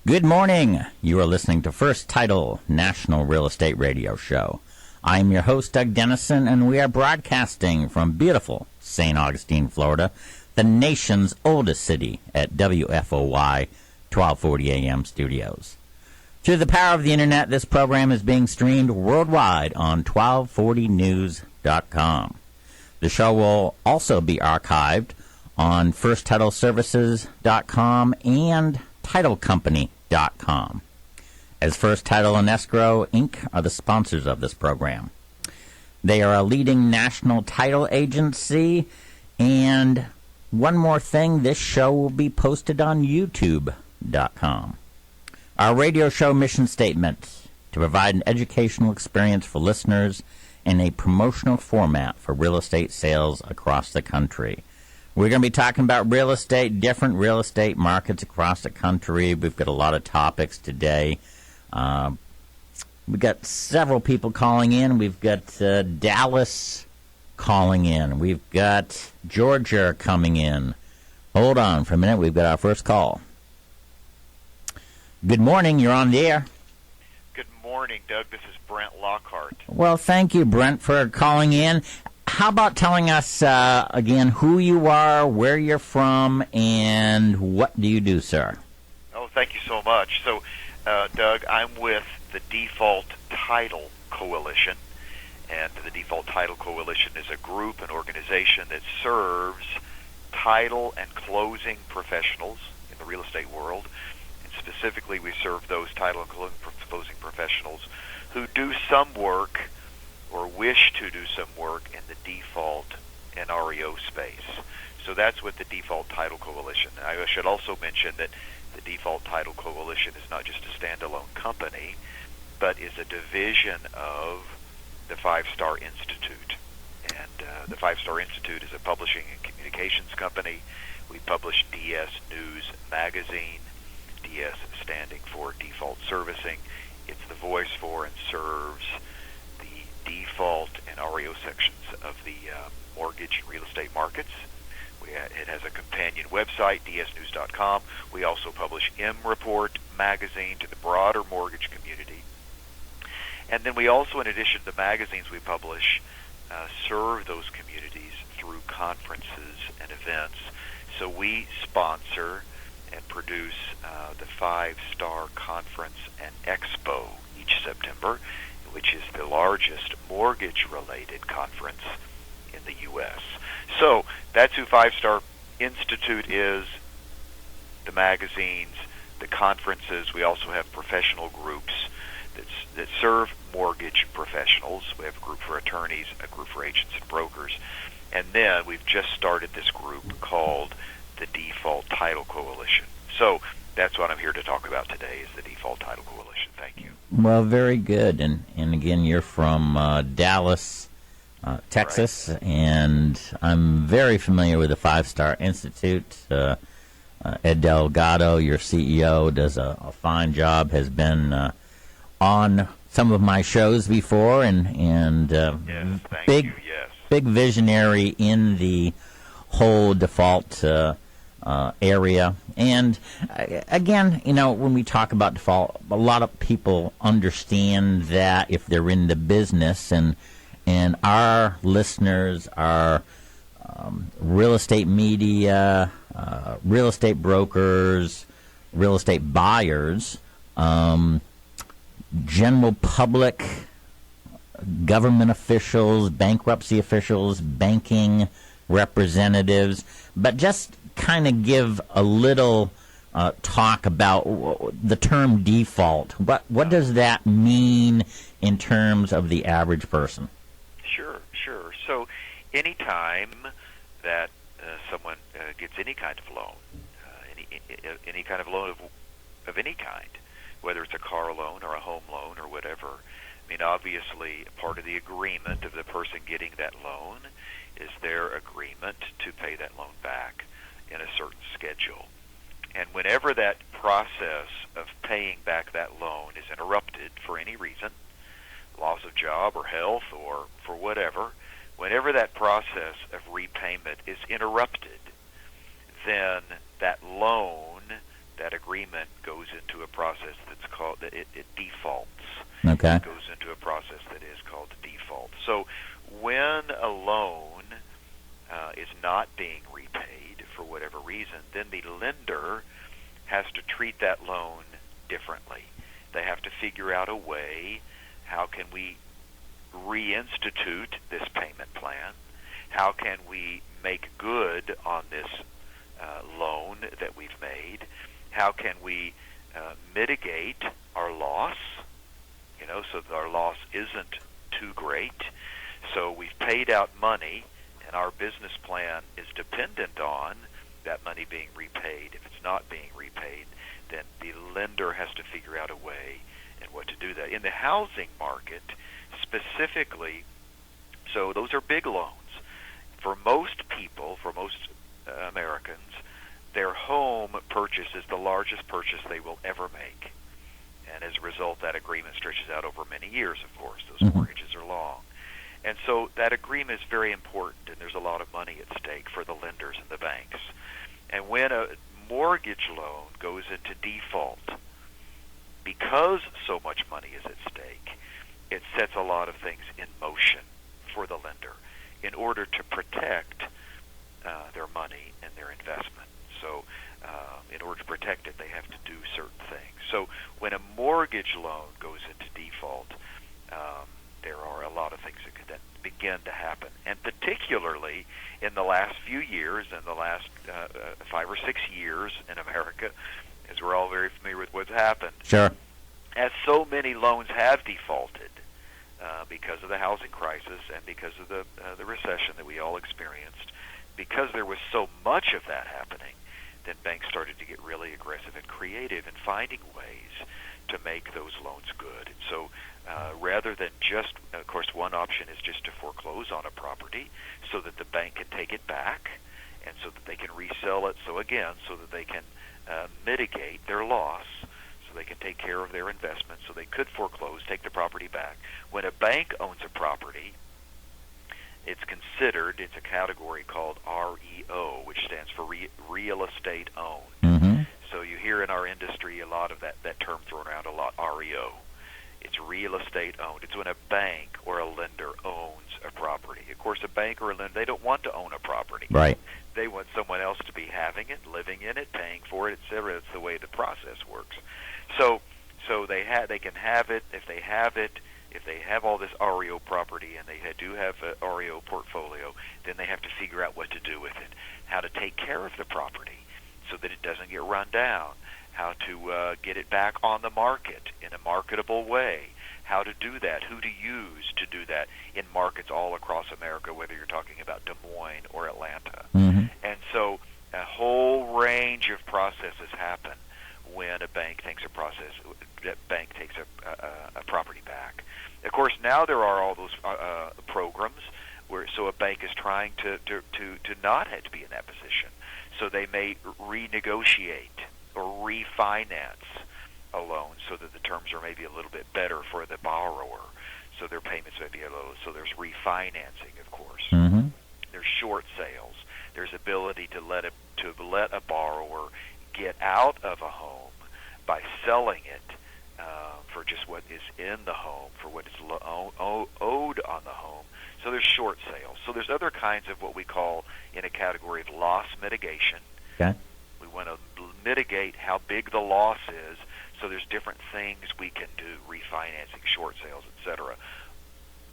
Good morning. You are listening to First Title National Real Estate Radio Show. I'm your host, Doug Dennison, and we are broadcasting from beautiful St. Augustine, Florida, the nation's oldest city at WFOY 1240 AM studios. Through the power of the internet, this program is being streamed worldwide on 1240news.com. The show will also be archived on firsttitleservices.com and titlecompany.com. As First Title and Escrow, Inc. are the sponsors of this program. They are a leading national title agency, and one more thing, this show will be posted on YouTube.com. Our radio show mission statement: to provide an educational experience for listeners in a promotional format for real estate sales across the country. We're going to be talking about real estate, different real estate markets across the country. We've got a lot of topics today. We've got several people calling in. We've got Dallas calling in. We've got Georgia coming in. Hold on for a minute. We've got our first call. Good morning. You're on the air. Good morning, Doug. This is Brent Lockhart. Well, thank you, Brent, for calling in. How about telling us again who you are, where you're from, and what do you do, sir? Oh, thank you so much. So, Doug, I'm with the Default Title Coalition, and the Default Title Coalition is a group, an organization that serves title and closing professionals in the real estate world. And specifically, we serve those title and closing professionals who do some work or wish to do some work in the default and REO space. So that's with the Default Title Coalition. I should also mention that the Default Title Coalition is not just a standalone company, but is a division of the Five Star Institute. And the Five Star Institute is a publishing and communications company. We publish DS News Magazine, DS standing for Default Servicing. It's the voice for and serves default and REO sections of the mortgage and real estate markets. It has a companion website, dsnews.com. We also publish M-Report magazine to the broader mortgage community. And then we also, in addition to the magazines we publish, serve those communities through conferences and events. So we sponsor and produce the Five Star Conference and Expo each September, which is the largest mortgage-related conference in the U.S. So that's who Five Star Institute is, the magazines, the conferences. We also have professional groups that serve mortgage professionals. We have a group for attorneys, a group for agents and brokers. And then we've just started this group called the Default Title Coalition. So that's what I'm here to talk about today, is the Default Title Coalition. Thank you. Well, very good. And again, you're from Dallas, Texas, right. And I'm very familiar with the Five Star Institute. Ed Delgado, your CEO, does a fine job, has been on some of my shows before, and yes, thank you. Yes. Big visionary in the whole default area. And again, when we talk about default, a lot of people understand that if they're in the business, and our listeners are real estate media, real estate brokers, real estate buyers, general public, government officials, bankruptcy officials, banking representatives, but just kind of give a little talk about the term default. What does that mean in terms of the average person? Sure. So anytime that someone gets any kind of loan, any kind of loan of any kind, whether it's a car loan or a home loan or whatever, I mean, obviously, part of the agreement of the person getting that loan is their agreement to pay that loan back in a certain schedule. And whenever that process of paying back that loan is interrupted for any reason, loss of job or health or for whatever, whenever that process of repayment is interrupted, then that loan that agreement goes into a process that's called, it defaults. Okay. It goes into a process that is called default. So when a loan is not being repaid for whatever reason, then the lender has to treat that loan differently. They have to figure out a way, how can we reinstitute this payment plan? How can we make good on this loan that we've made? How can we mitigate our loss, so that our loss isn't too great? So we've paid out money, and our business plan is dependent on that money being repaid. If it's not being repaid, then the lender has to figure out a way and what to do that. In the housing market, specifically, so those are big loans. For most people, for most Americans, their home purchase is the largest purchase they will ever make. And as a result, that agreement stretches out over many years, of course. Those mortgages are long. And so that agreement is very important, and there's a lot of money at stake for the lenders and the banks. And when a mortgage loan goes into default, because so much money is at stake, it sets a lot of things in motion for the lender in order to protect their money and their investment. So in order to protect it, they have to do certain things. So when a mortgage loan goes into default, there are a lot of things that could then begin to happen. And particularly in the last few years, in the last 5 or 6 years in America, as we're all very familiar with what's happened, Sure. as so many loans have defaulted because of the housing crisis and because of the recession that we all experienced, because there was so much of that happening, then banks started to get really aggressive and creative in finding ways to make those loans good. And so rather than just, of course, one option is just to foreclose on a property so that the bank can take it back and so that they can resell it, so that they can mitigate their loss, so they can take care of their investment, so they could foreclose, take the property back. When a bank owns a property, it's a category called REO, which stands for real estate owned. Mm-hmm. So you hear in our industry a lot of that term thrown around a lot, REO. It's real estate owned. It's when a bank or a lender owns a property. Of course, a bank or a lender, they don't want to own a property. Right. They want someone else to be having it, living in it, paying for it, etc. That's the way the process works. So they can have it if they have it. If they have all this REO property and they do have a REO portfolio, then they have to figure out what to do with it, how to take care of the property so that it doesn't get run down, how to get it back on the market in a marketable way, how to do that, who to use to do that in markets all across America, whether you're talking about Des Moines or Atlanta. Mm-hmm. And so a whole range of processes happen when a bank takes a property back. Of course, now there are all those programs where a bank is trying to not have to be in that position. So they may renegotiate or refinance a loan so that the terms are maybe a little bit better for the borrower. So their payments may be a little. So there's refinancing, of course. Mm-hmm. There's short sales. There's ability to let a borrower get out of a home by selling it for just what is in the home, for what is owed on the home. So there's short sales. So there's other kinds of what we call in a category of loss mitigation. Okay. We want to mitigate how big the loss is. So there's different things we can do, refinancing, short sales, etc.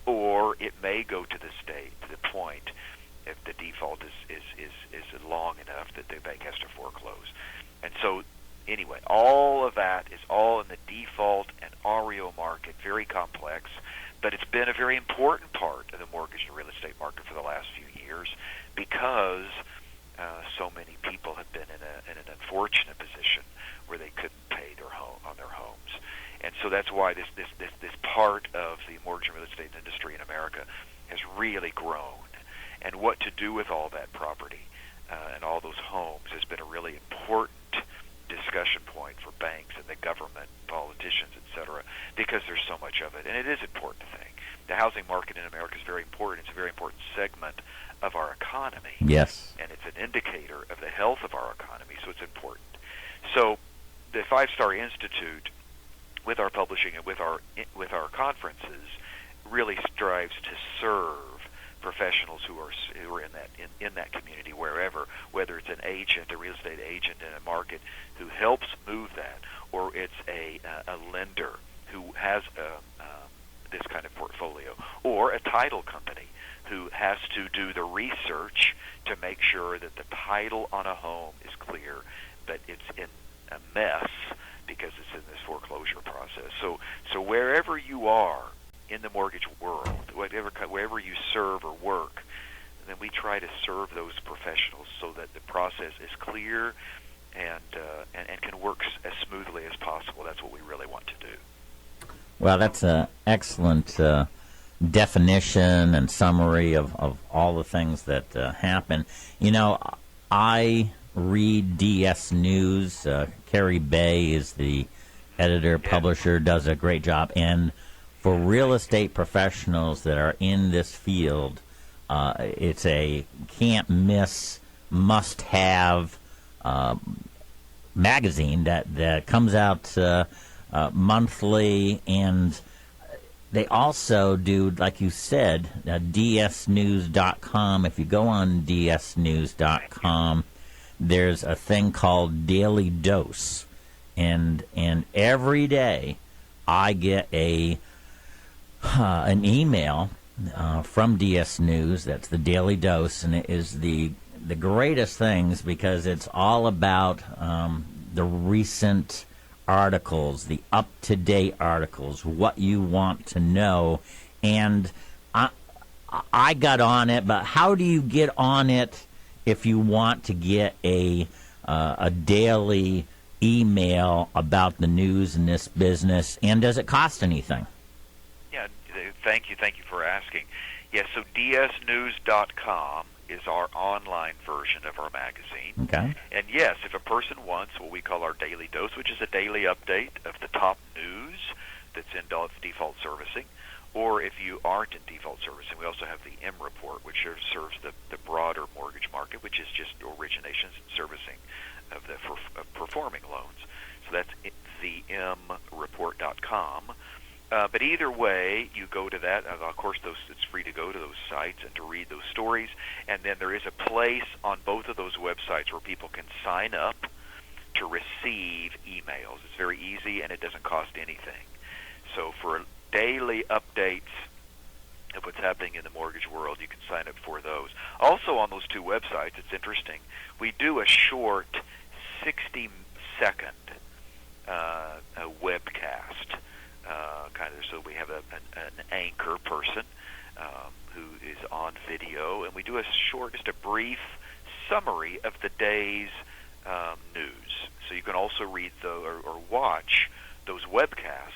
Or it may go to the point, if the default is long enough that the bank has to foreclose. And so anyway, all of that is all in the default and REO market, very complex, but it's been a very important part of the mortgage and real estate market for the last few years because so many people have been in an unfortunate position where they couldn't pay on their homes. And so that's why this part of the mortgage and real estate industry in America has really grown. And what to do with all that property and all those homes has been a really important discussion point for banks and the government, politicians, etc., because there's so much of it. And it is important to think. The housing market in America is very important. It's a very important segment of our economy. Yes. And it's an indicator of the health of our economy, so it's important. So the Five Star Institute, with our publishing and with our conferences, really strives to serve professionals who are in that community, whether it's an agent, a real estate agent in a market who helps move that, or it's a lender who has this kind of portfolio, or a title company who has to do the research to make sure that the title on a home is clear, but it's in a mess because it's in this foreclosure process. So wherever you are in the mortgage world, wherever you serve or work, then we try to serve those professionals so that the process is clear and can work as smoothly as possible. That's what we really want to do. Well, that's an excellent definition and summary of all the things that happen. I read DS News. Carrie Bay is the editor, publisher, does a great job. And for real estate professionals that are in this field, it's a can't-miss, must-have magazine that comes out monthly, and they also do, like you said, dsnews.com. If you go on dsnews.com, there's a thing called Daily Dose, and every day I get an email from DS News. That's the Daily Dose, and it is the greatest things because it's all about the recent articles, the up-to-date articles, what you want to know. And I got on it, but how do you get on it if you want to get a daily email about the news in this business, and does it cost anything? Yeah, thank you for asking. Yeah, so dsnews.com is our online version of our magazine. Okay. And yes, if a person wants what we call our daily dose, which is a daily update of the top news that's in default servicing, or if you aren't in default servicing, we also have the M report, which serves the broader mortgage market, which is just originations and servicing of the performing loans. So that's the mreport.com. But either way, you go to that. Of course, it's free to go to those sites and to read those stories. And then there is a place on both of those websites where people can sign up to receive emails. It's very easy, and it doesn't cost anything. So for daily updates of what's happening in the mortgage world, you can sign up for those. Also on those two websites, it's interesting, we do a short 60-second webcast. So we have an anchor person who is on video, and we do just a brief summary of the day's news. So you can also read or watch those webcasts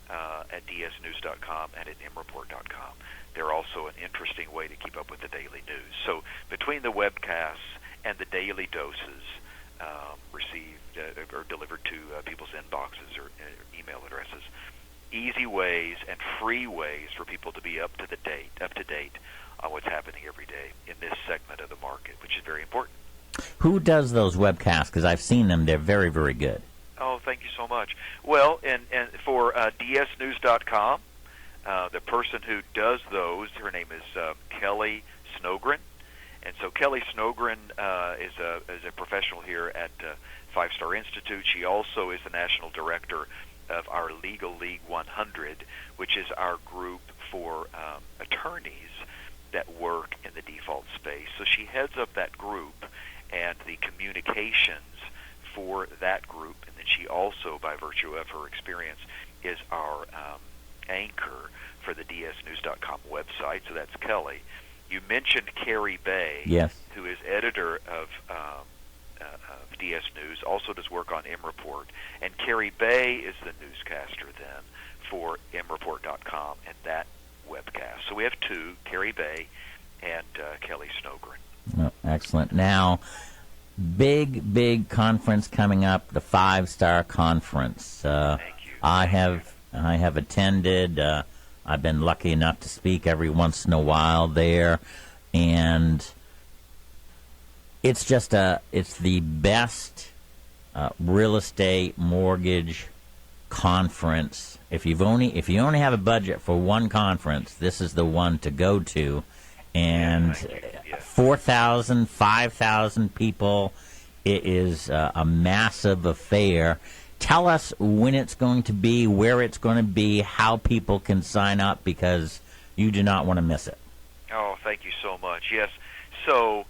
at dsnews.com and at mreport.com. They're also an interesting way to keep up with the daily news. So between the webcasts and the daily doses received or delivered to people's inboxes or email addresses, easy ways and free ways for people to be up to date on what's happening every day in this segment of the market, which is very important. Who does those webcasts? Because I've seen them; they're very, very good. Oh, thank you so much. Well, and for dsnews.com, the person who does those, her name is Kelly Snogren. And so Kelly Snogren is a professional here at Five Star Institute. She also is the national director of our Legal League 100, which is our group for attorneys that work in the default space. So she heads up that group and the communications for that group. And then she also, by virtue of her experience, is our anchor for the dsnews.com website. So that's Kelly. You mentioned Carrie Bay, yes, who is editor of DS News, also does work on mReport. And Carrie Bay is the newscaster then for mreport.com and that webcast. So we have two, Carrie Bay and Kelly Snogren. Oh, excellent. Now, big conference coming up, the 5-Star Conference. Thank you. I have attended. I've been lucky enough to speak every once in a while there, and it's the best real estate mortgage conference. If you only have a budget for one conference, this is the one to go to. And 4,000, 5,000 people. It is a massive affair. Tell us when it's going to be, where it's going to be, how people can sign up, because you do not want to miss it. Oh, thank you so much. Yes. So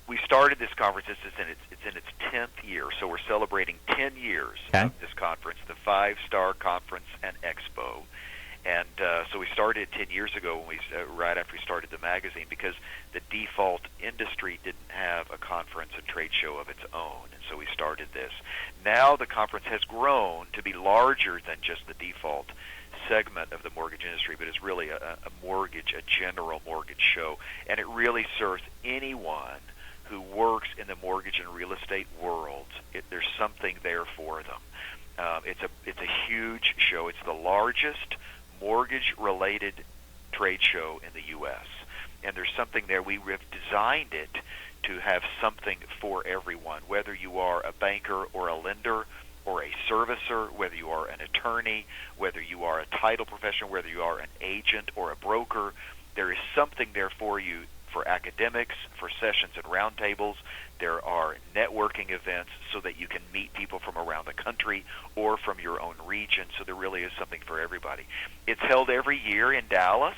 we started this conference. It's in its 10th year, so we're celebrating 10 years of this conference, the 5-Star Conference and Expo. And so we started 10 years ago, when right after we started the magazine, because the default industry didn't have a conference and trade show of its own, and so we started this. Now the conference has grown to be larger than just the default segment of the mortgage industry, but is really a general mortgage show, and it really serves anyone who works in the mortgage and real estate world. There's something there for them. It's a huge show. It's the largest mortgage-related trade show in the U.S., and there's something there. We have designed it to have something for everyone, whether you are a banker or a lender or a servicer, whether you are an attorney, whether you are a title professional, whether you are an agent or a broker. There is something there for you, for academics, for sessions and roundtables. There are networking events so that you can meet people from around the country or from your own region. So there really is something for everybody. It's held every year in Dallas.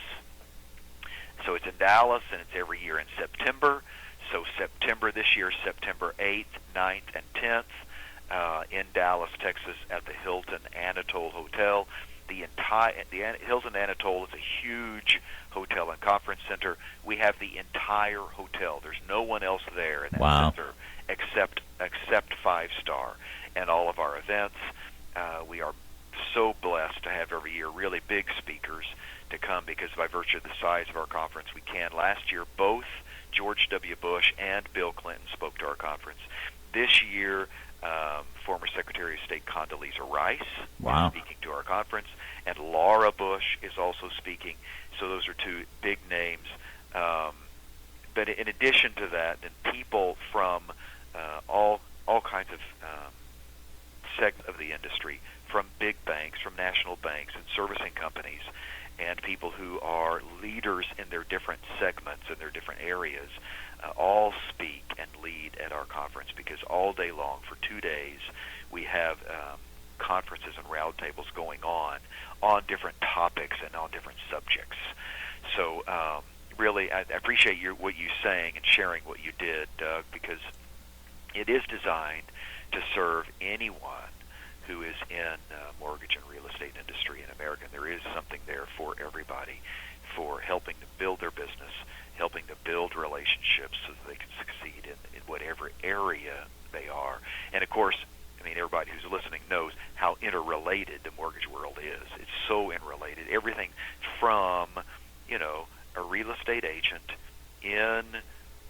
So it's in Dallas, and it's every year in September. So September this year, September 8th, 9th, and 10th in Dallas, Texas, at the Hilton Anatole Hotel. The Hilton Anatole is a huge hotel and conference center. We have the entire hotel. There's no one else there in that center except 5-Star and all of our events. We are so blessed to have every year really big speakers to come, because by virtue of the size of our conference, we can. Last year, both George W. Bush and Bill Clinton spoke to our conference. This year, former Secretary of State Condoleezza Rice is speaking to our conference, and Laura Bush is also speaking. So those are two big names. But in addition to that, then people from all kinds of segments of the industry, from big banks, from national banks and servicing companies, and people who are leaders in their different segments and their different areas, all speak and lead at our conference, because all day long for 2 days we have conferences and roundtables going on different topics and on different subjects. So really, I appreciate what you're saying and sharing what you did, Doug, because it is designed to serve anyone who is in mortgage and real estate industry in America. And there is something there for everybody, for helping to build their business, helping to build relationships so that they can succeed in whatever area they are. And of course, I mean, everybody who's listening knows how interrelated the mortgage world is. It's so interrelated. Everything from, a real estate agent in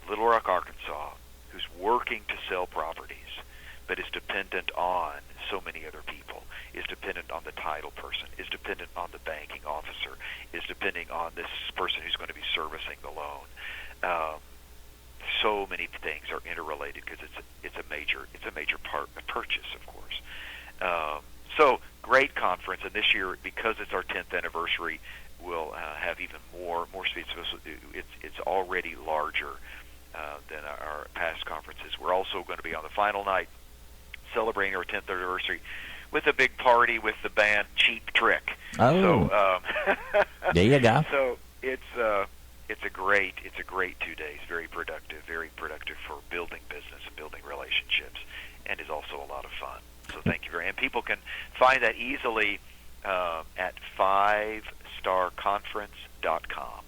Little Rock, Arkansas, who's working to sell properties, but is dependent on so many other people, is dependent on the title person, is dependent on the banking officer, is depending on this person who's going to be servicing the loan. So many things are interrelated, because it's a major part of purchase, of course. So great conference, and this year, because it's our 10th anniversary, we'll have even more speeches. It's already larger than our past conferences. We're also going to be on the final night celebrating our 10th anniversary with a big party with the band Cheap Trick. Oh, so, there you go. So it's a great 2 days, very productive for building business and building relationships, and is also a lot of fun. So thank you very much. And people can find that easily at 5starconference.com.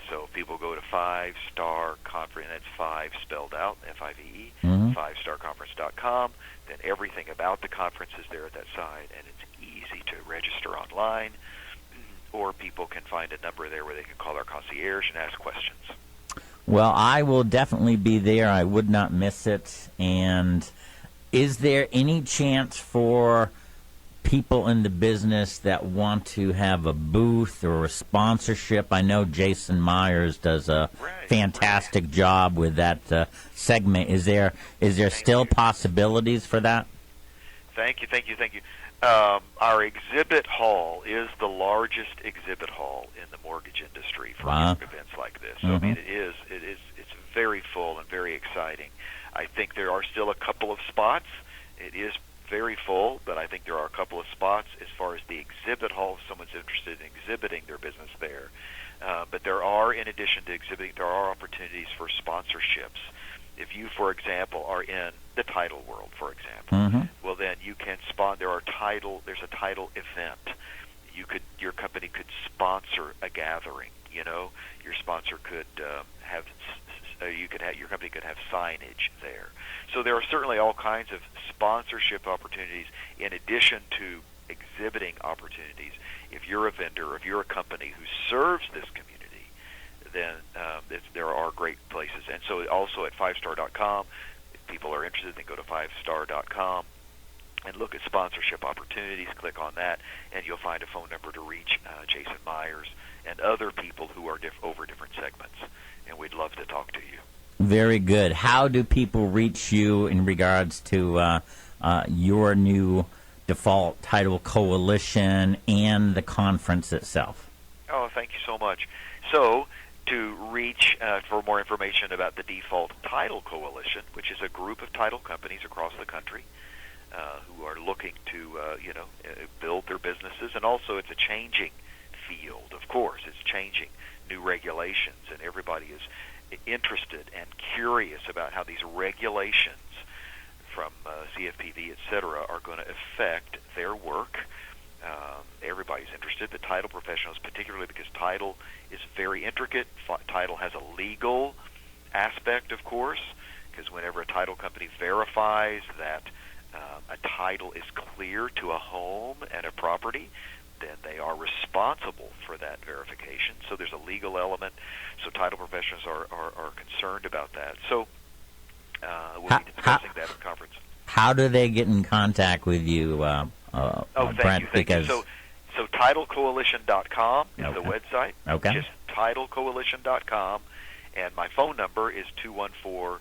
So if people go to 5-Star Conference, that's 5 spelled out, F-I-V-E, 5starconference.com, then everything about the conference is there at that site, and it's easy to register online, or people can find a number there where they can call our concierge and ask questions. Well, I will definitely be there. I would not miss it. And is there any chance for people in the business that want to have a booth or a sponsorship? I know Jason Myers does a fantastic job with that segment. Is there still possibilities for that? Thank you. Our exhibit hall is the largest exhibit hall in the mortgage industry for events like this. So I mean, it's very full and very exciting. I think there are still a couple of spots. It is very full, but I think there are a couple of spots as far as the exhibit hall if someone's interested in exhibiting their business there. But there are, in addition to exhibiting, there are opportunities for sponsorships. If you, for example, are in the title world, for example, well, then you can sponsor. There's a title event. Your company could sponsor a gathering. You know, your sponsor could your company could have signage there. So there are certainly all kinds of sponsorship opportunities in addition to exhibiting opportunities. If you're a vendor, or if you're a company who serves this community, then there are great places. And so also at 5star.com, if people are interested, they go to 5star.com and look at sponsorship opportunities. Click on that, and you'll find a phone number to reach Jason Myers and other people who are over different segments. And we'd love to talk to you. Very good. How do people reach you in regards to your new Default Title Coalition and the conference itself? Oh, thank you so much. So to reach for more information about the Default Title Coalition, which is a group of title companies across the country who are looking to build their businesses, and also it's a changing field. Of course, it's changing, new regulations, and everybody is interested and curious about how these regulations from CFPB, et cetera, are going to affect their work. Everybody's interested, the title professionals particularly, because title is very intricate. Title has a legal aspect, of course, because whenever a title company verifies that a title is clear to a home and a property, then they are responsible for that verification. So there's a legal element. So title professionals are concerned about that. So we'll be discussing that at the conference. How do they get in contact with you, Brent? Thank you. So titlecoalition.com is the website. Okay. Just titlecoalition.com. And my phone number is 214-525-6709.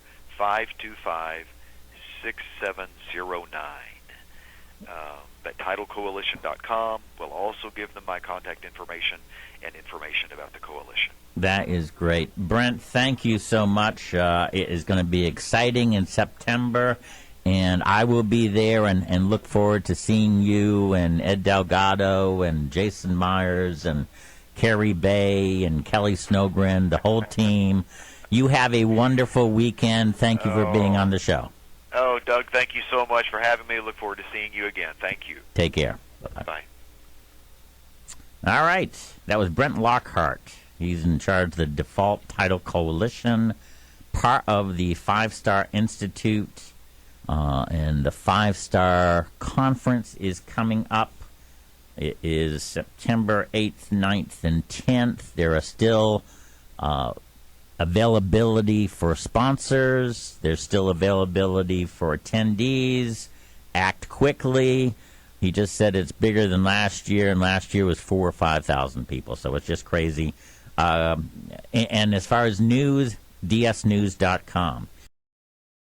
But titlecoalition.com will also give them my contact information and information about the coalition. That is great. Brent, thank you so much. It is going to be exciting in September, and I will be there and look forward to seeing you and Ed Delgado and Jason Myers and Carrie Bay and Kelly Snowgren, the whole team. You have a wonderful weekend. Thank you for being on the show. Oh, Doug, thank you so much for having me. Look forward to seeing you again. Thank you. Take care. Bye-bye. Bye. All right. That was Brent Lockhart. He's in charge of the Default Title Coalition, part of the 5-Star Institute, and the 5-Star Conference is coming up. It is September 8th, 9th, and 10th. There are still availability for sponsors. There's still availability for attendees. Act quickly. He just said it's bigger than last year, and last year was 4,000 or 5,000 people, so it's just crazy. And as far as news, dsnews.com.